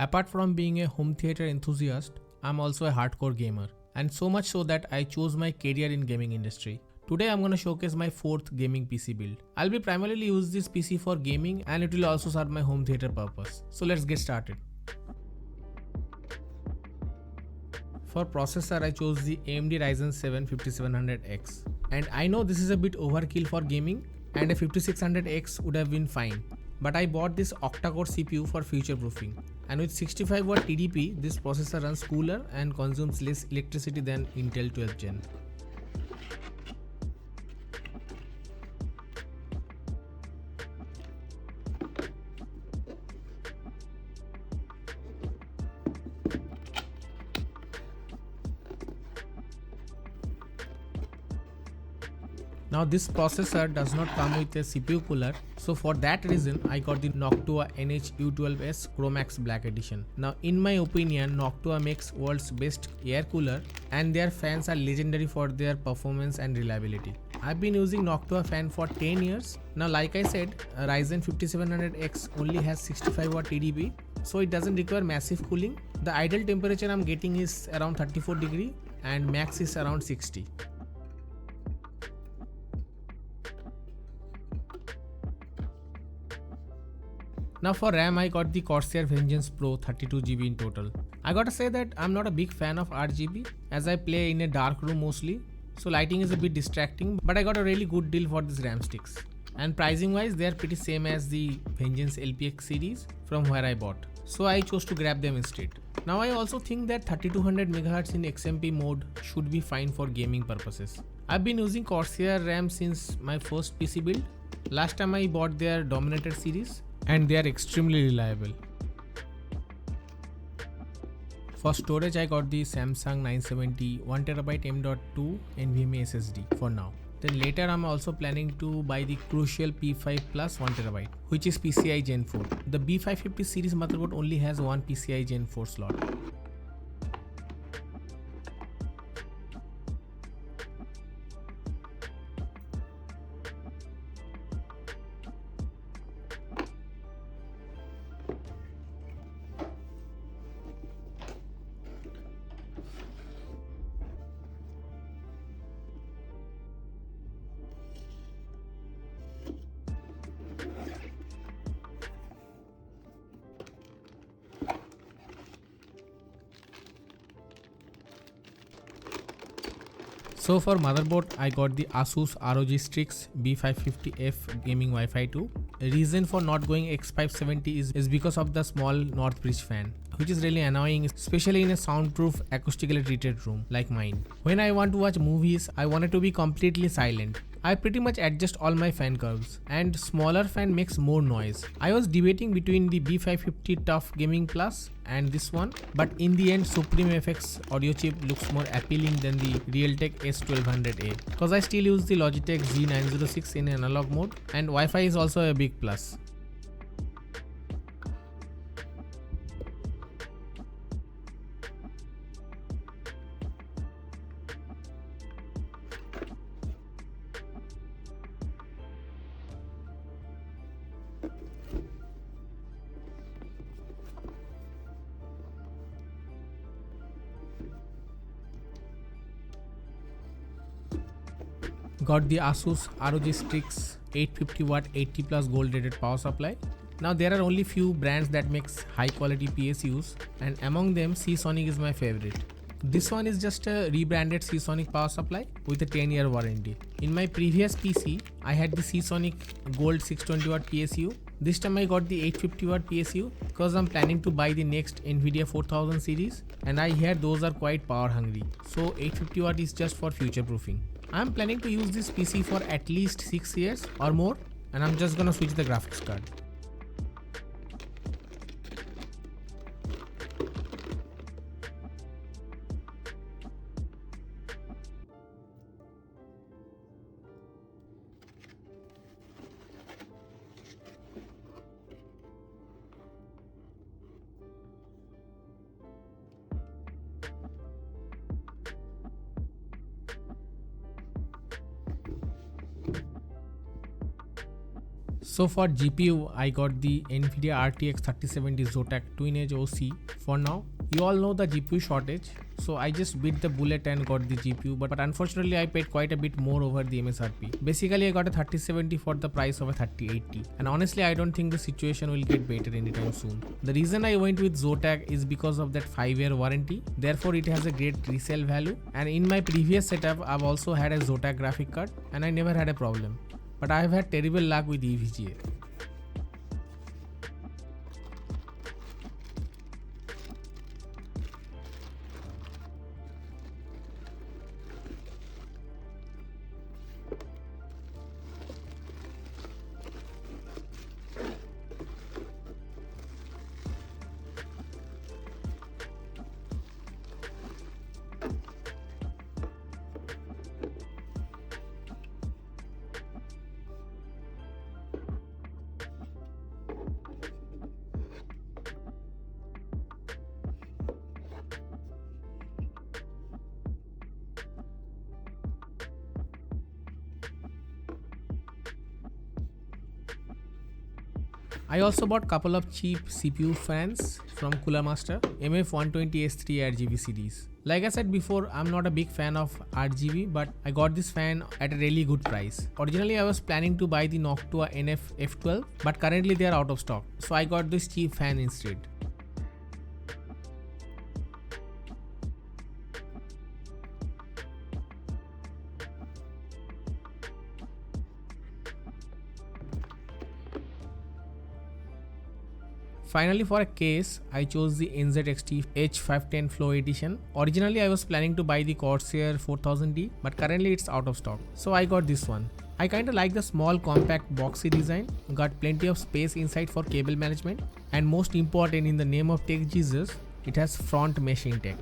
Apart from being a home theater enthusiast, I'm also a hardcore gamer, and so much so that I chose my career in gaming industry. Today I'm gonna showcase my 4th gaming PC build. I'll be primarily use this PC for gaming and it will also serve my home theater purpose. So let's get started. For processor I chose the AMD Ryzen 7 5700X, and I know this is a bit overkill for gaming and a 5600X would have been fine. But I bought this octa-core CPU for future proofing, and with 65 watt TDP this processor runs cooler and consumes less electricity than Intel 12th Gen. Now this processor does not come with a CPU cooler, so for that reason I got the Noctua NH-U12S Chromax Black Edition. Now in my opinion, Noctua makes world's best air cooler and their fans are legendary for their performance and reliability. I've been using Noctua fan for 10 years. Now like I said, Ryzen 5700X only has 65 watt TDP, so it doesn't require massive cooling. The ideal temperature I'm getting is around 34 degree and max is around 60. Now for RAM I got the Corsair Vengeance Pro 32GB in total. I gotta say that I'm not a big fan of RGB as I play in a dark room mostly, so lighting is a bit distracting, but I got a really good deal for these RAM sticks. And pricing wise they are pretty same as the Vengeance LPX series from where I bought, so I chose to grab them instead. Now I also think that 3200 MHz in XMP mode should be fine for gaming purposes. I've been using Corsair RAM since my first PC build. Last time I bought their Dominator series, and they are extremely reliable. For storage I got the Samsung 970 1TB M.2 NVMe SSD for now. Then later I'm also planning to buy the Crucial P5 Plus 1TB, which is PCI Gen 4. The B550 series motherboard only has one PCI Gen 4 slot. So for motherboard I got the Asus ROG Strix B550F Gaming Wi-Fi 2. The reason for not going X570 is because of the small North Bridge fan, which is really annoying, especially in a soundproof acoustically treated room like mine. When I want to watch movies, I want it to be completely silent. I pretty much adjust all my fan curves, and smaller fan makes more noise. I was debating between the B550 TUF Gaming Plus and this one, but in the end Supreme FX audio chip looks more appealing than the Realtek S1200A, because I still use the Logitech Z906 in analog mode, and Wi-Fi is also a big plus. Got the Asus ROG Strix 850 watt 80 plus gold rated power supply. Now there are only few brands that makes high quality PSUs, and among them Seasonic is my favorite. This one is just a rebranded Seasonic power supply with a 10-year warranty. In my previous PC I had the Seasonic Gold 620 watt PSU. This time I got the 850 watt PSU because I'm planning to buy the next Nvidia 4000 series, and I hear those are quite power hungry, so 850 watt is just for future proofing. I'm planning to use this PC for at least 6 years or more, and I'm just gonna switch the graphics card. So for GPU, I got the Nvidia RTX 3070 Zotac twin-edge OC for now. You all know the GPU shortage, so I just bit the bullet and got the GPU, but unfortunately I paid quite a bit more over the MSRP. Basically I got a 3070 for the price of a 3080, and honestly I don't think the situation will get better anytime soon. The reason I went with Zotac is because of that 5-year warranty, therefore it has a great resale value, and in my previous setup I've also had a Zotac graphic card and I never had a problem. But I have had terrible luck with EVGA. I also bought couple of cheap CPU fans from Cooler Master MF120S3 RGB series. Like I said before, I'm not a big fan of RGB, but I got this fan at a really good price. Originally I was planning to buy the Noctua NF F12, but currently they are out of stock, so I got this cheap fan instead. Finally, for a case, I chose the NZXT H510 Flow Edition. Originally, I was planning to buy the Corsair 4000D, but currently it's out of stock, so I got this one. I kinda like the small compact boxy design, got plenty of space inside for cable management, and most important, in the name of Tech Jesus, it has front meshing tech.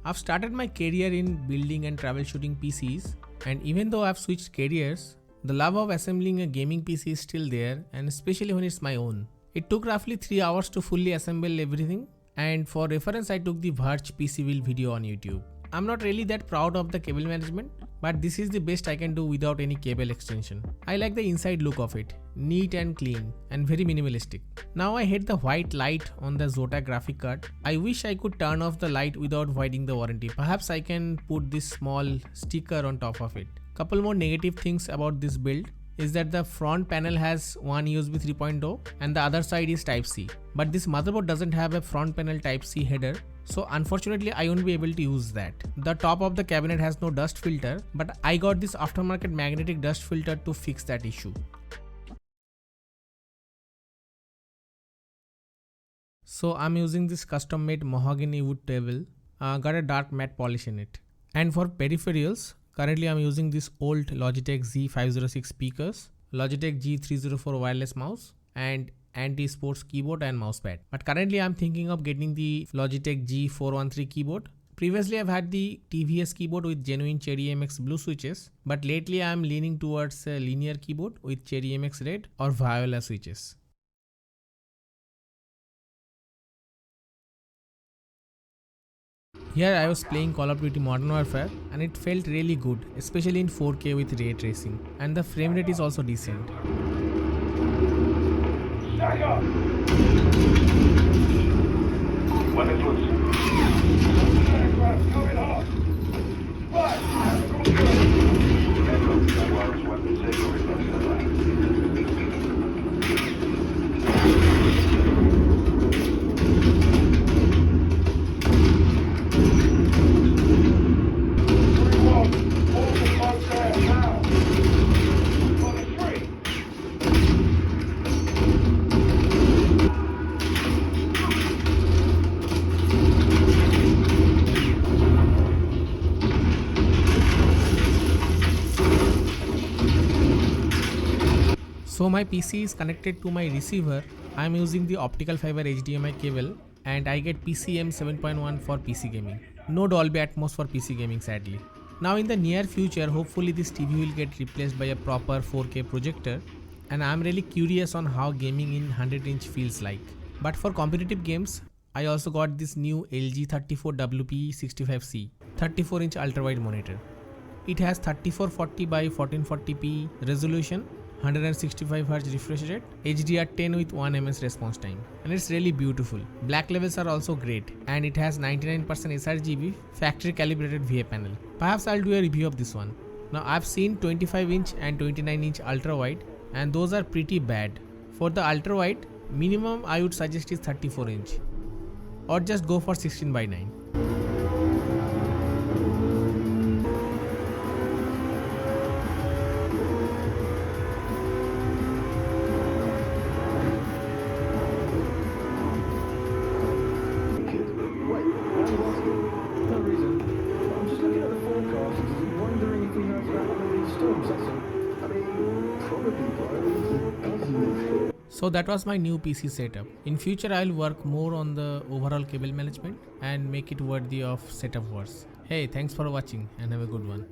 I've started my career in building and troubleshooting PCs, and even though I've switched careers, the love of assembling a gaming PC is still there, and especially when it's my own. It took roughly 3 hours to fully assemble everything, and for reference I took the Verge PC build video on YouTube. I'm not really that proud of the cable management, but this is the best I can do without any cable extension. I like the inside look of it, neat and clean and very minimalistic. Now I hate the white light on the Zotac graphic card. I wish I could turn off the light without voiding the warranty. Perhaps I can put this small sticker on top of it. Couple more negative things about this build is that the front panel has one USB 3.0 and the other side is Type-C. But this motherboard doesn't have a front panel Type-C header, so unfortunately I won't be able to use that. The top of the cabinet has no dust filter, but I got this aftermarket magnetic dust filter to fix that issue. So I'm using this custom made mahogany wood table, got a dark matte polish in it. And for peripherals, currently I'm using this old Logitech Z506 speakers, Logitech G304 wireless mouse, and anti-sports keyboard and mousepad. But currently I'm thinking of getting the Logitech G413 keyboard. Previously I've had the TVS keyboard with genuine Cherry MX blue switches, but lately I'm leaning towards a linear keyboard with Cherry MX red or Viola switches. Here I was playing Call of Duty Modern Warfare and it felt really good, especially in 4K with ray tracing, and the frame rate is also decent. Weapons loose. Going off. Weapons safe. So my PC is connected to my receiver. I am using the optical fiber HDMI cable and I get PCM 7.1 for PC gaming. No Dolby Atmos for PC gaming, sadly. Now in the near future, hopefully this TV will get replaced by a proper 4K projector, and I am really curious on how gaming in 100-inch feels like. But for competitive games, I also got this new LG 34WP65C 34-inch ultra-wide monitor. It has 3440 by 1440p resolution, 165Hz refresh rate, HDR10 with 1ms response time, and it's really beautiful. Black levels are also great, and it has 99% sRGB factory calibrated VA panel. Perhaps I'll do a review of this one. Now I've seen 25-inch and 29-inch ultra wide, and those are pretty bad. For the ultra wide, minimum I would suggest is 34-inch, or just go for 16:9. Wait, no reason. I'm just looking at the forecast and wondering if he knows about one of these storms, that's all. I mean, probably, bro. He does live here. So that was my new PC setup. In future I'll work more on the overall cable management and make it worthy of Set of Wars. Hey, thanks for watching and have a good one.